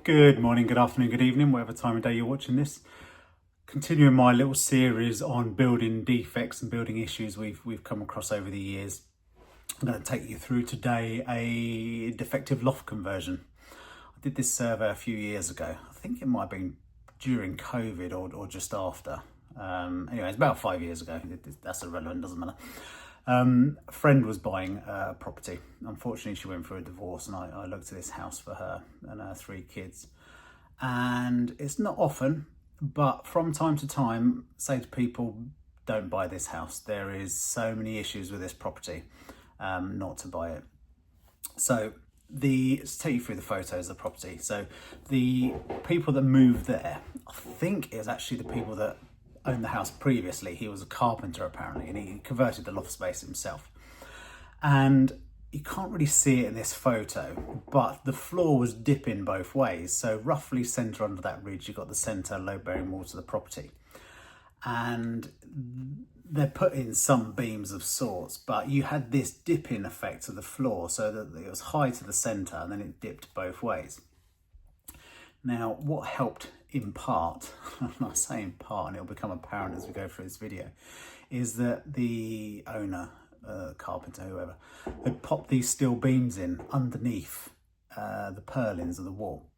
Good morning, good afternoon, good evening, whatever time of day you're watching this. Continuing my little series on building defects and building issues we've come across over the years. I'm going to take you through today a defective loft conversion. I did this survey a few years ago. I think it might have been during COVID or just after. Anyway, it's about 5 years ago. That's irrelevant, doesn't matter. A friend was buying a property. Unfortunately, she went through a divorce, and I looked at this house for her and her 3 kids. And it's not often, but from time to time, say to people, don't buy this house. There is so many issues with this property, not to buy it. So let's take you through the photos of the property. So the people that moved there, I think it was actually the people that owned the house previously. He was a carpenter apparently, and he converted the loft space himself. And you can't really see it in this photo, but the floor was dipping both ways. So roughly centre under that ridge, you've got the centre load-bearing wall to the property. And they're put in some beams of sorts, but you had this dipping effect of the floor so that it was high to the centre and then it dipped both ways. Now, what helped in part, I say in part, and it'll become apparent as we go through this video, is that the owner, carpenter, whoever, had popped these steel beams in underneath the purlins of the wall.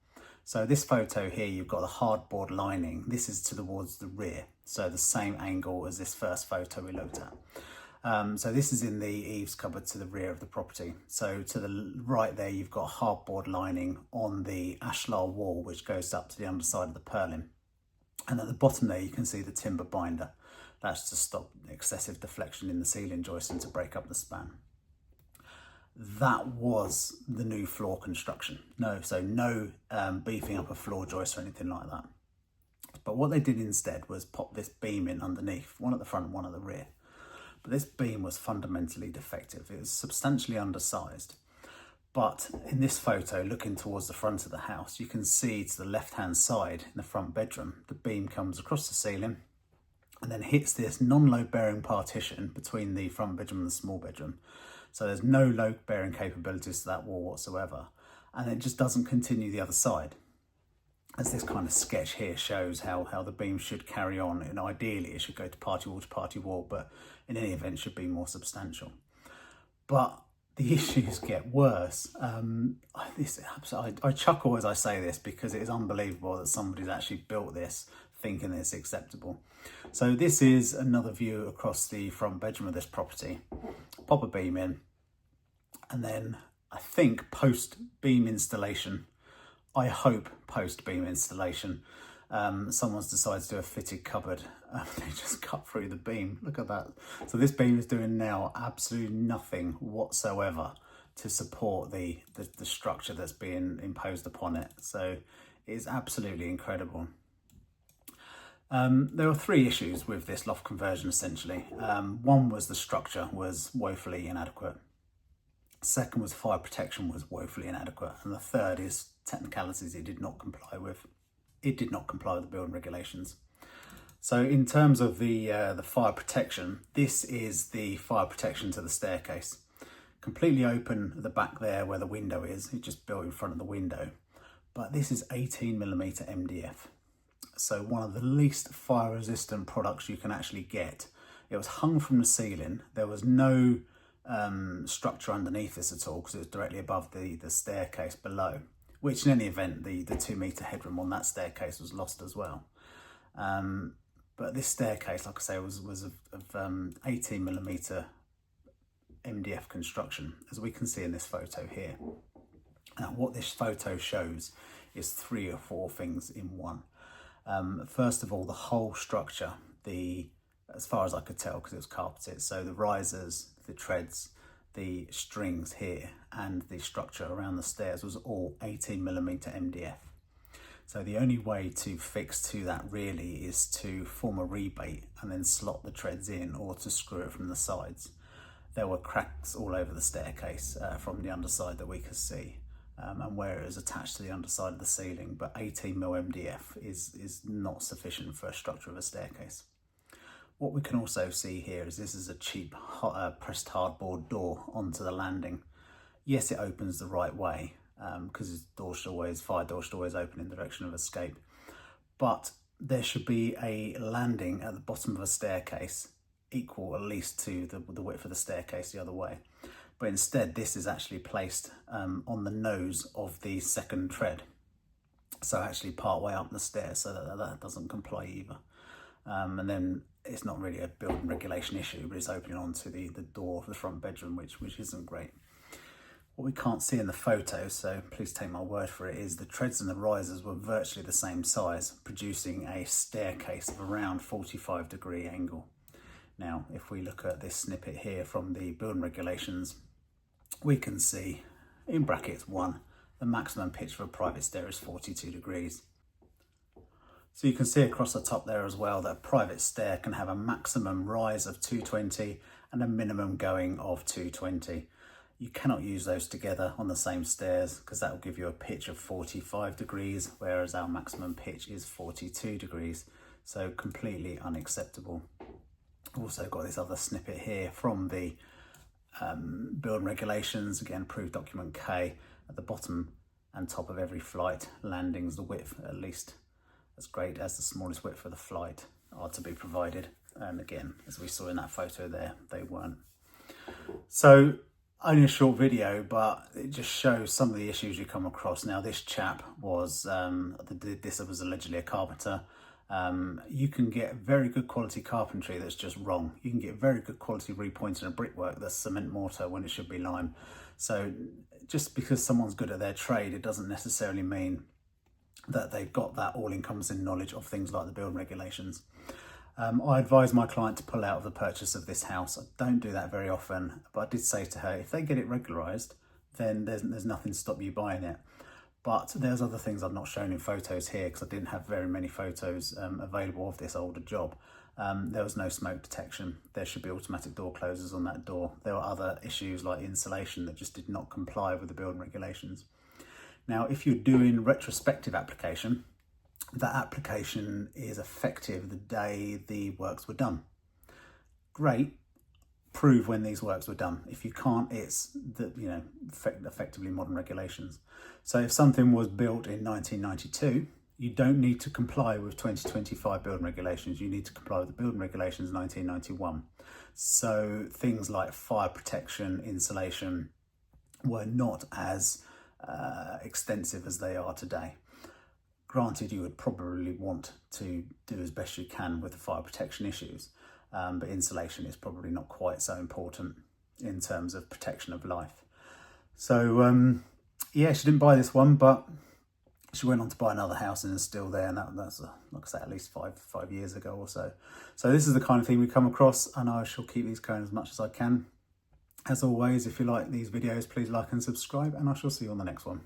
So this photo here, you've got the hardboard lining. This is towards the rear, so the same angle as this first photo we looked at. So this is in the eaves cupboard to the rear of the property. So to the right there, you've got hardboard lining on the ashlar wall, which goes up to the underside of the purlin. And at the bottom there, you can see the timber binder. That's to stop excessive deflection in the ceiling joist and to break up the span. That was the new floor construction. No beefing up a floor joist or anything like that. But what they did instead was pop this beam in underneath, one at the front and one at the rear. But this beam was fundamentally defective. It was substantially undersized. But in this photo, looking towards the front of the house, you can see to the left-hand side in the front bedroom, the beam comes across the ceiling and then hits this non-load-bearing partition between the front bedroom and the small bedroom. So there's no load-bearing capabilities to that wall whatsoever. And it just doesn't continue the other side. As this kind of sketch here shows how the beam should carry on, and ideally it should go to party wall, but in any event should be more substantial. But the issues get worse. I chuckle as I say this because it is unbelievable that somebody's actually built this thinking it's acceptable. So this is another view across the front bedroom of this property. Pop a beam in, and then I think post beam installation, I hope post beam installation, someone's decided to do a fitted cupboard. They just cut through the beam. Look at that. So this beam is doing now absolutely nothing whatsoever to support the structure that's being imposed upon it. So it is absolutely incredible. There were 3 issues with this loft conversion essentially. One was the structure was woefully inadequate. Second was fire protection was woefully inadequate. And the third is technicalities it did not comply with. It did not comply with the building regulations. So in terms of the fire protection, this is the fire protection to the staircase. Completely open at the back there where the window is. It just built in front of the window. But this is 18mm MDF. So one of the least fire resistant products you can actually get. It was hung from the ceiling. There was no structure underneath this at all because it was directly above the staircase below, which in any event the 2 metre headroom on that staircase was lost as well. But this staircase, like I say, was of 18mm MDF construction, as we can see in this photo here. Now what this photo shows is 3 or 4 things in one. First of all, the whole structure, as far as I could tell because it was carpeted, so the risers, the treads, the strings here and the structure around the stairs was all 18mm MDF. So the only way to fix to that really is to form a rebate and then slot the treads in, or to screw it from the sides. There were cracks all over the staircase from the underside that we could see, and where it was attached to the underside of the ceiling, but 18mm MDF is not sufficient for a structure of a staircase. What we can also see here is this is a cheap pressed hardboard door onto the landing. Yes, it opens the right way, because fire door should always open in the direction of escape. But there should be a landing at the bottom of a staircase equal at least to the width of the staircase the other way. But instead, this is actually placed on the nose of the second tread. So actually part way up the stairs, so that doesn't comply either. And then it's not really a building regulation issue, but it's opening onto the door of the front bedroom, which isn't great. What we can't see in the photo, so please take my word for it, is the treads and the risers were virtually the same size, producing a staircase of around 45-degree angle. Now, if we look at this snippet here from the building regulations, we can see, in brackets 1, the maximum pitch for a private stair is 42 degrees. So you can see across the top there as well that a private stair can have a maximum rise of 220 and a minimum going of 220. You cannot use those together on the same stairs because that will give you a pitch of 45 degrees, whereas our maximum pitch is 42 degrees. So completely unacceptable. Also got this other snippet here from the building regulations, again approved document K, at the bottom and top of every flight landings, the width at least as great as the smallest width for the flight are to be provided. And again, as we saw in that photo there, they weren't. So only a short video, but it just shows some of the issues you come across. Now this chap was, this was allegedly a carpenter. You can get very good quality carpentry that's just wrong. You can get very good quality repointing and brickwork that's cement mortar when it should be lime. So just because someone's good at their trade, it doesn't necessarily mean that they've got that all-encompassing knowledge of things like the building regulations. I advise my client to pull out of the purchase of this house. I don't do that very often, but I did say to her, if they get it regularised, then there's nothing to stop you buying it. But there's other things I've not shown in photos here because I didn't have very many photos available of this older job. There was no smoke detection. There should be automatic door closers on that door. There were other issues like insulation that just did not comply with the building regulations. Now, if you're doing retrospective application, that application is effective the day the works were done. Great, prove when these works were done. If you can't, it's effectively modern regulations. So if something was built in 1992, you don't need to comply with 2025 building regulations. You need to comply with the building regulations 1991. So things like fire protection, insulation were not as extensive as they are today. Granted, you would probably want to do as best you can with the fire protection issues, but insulation is probably not quite so important in terms of protection of life. So yeah, she didn't buy this one, but she went on to buy another house and is still there, and that's like I say, at least five years ago or so. So this is the kind of thing we come across, and I shall keep these going as much as I can. As always, if you like these videos, please like and subscribe, and I shall see you on the next one.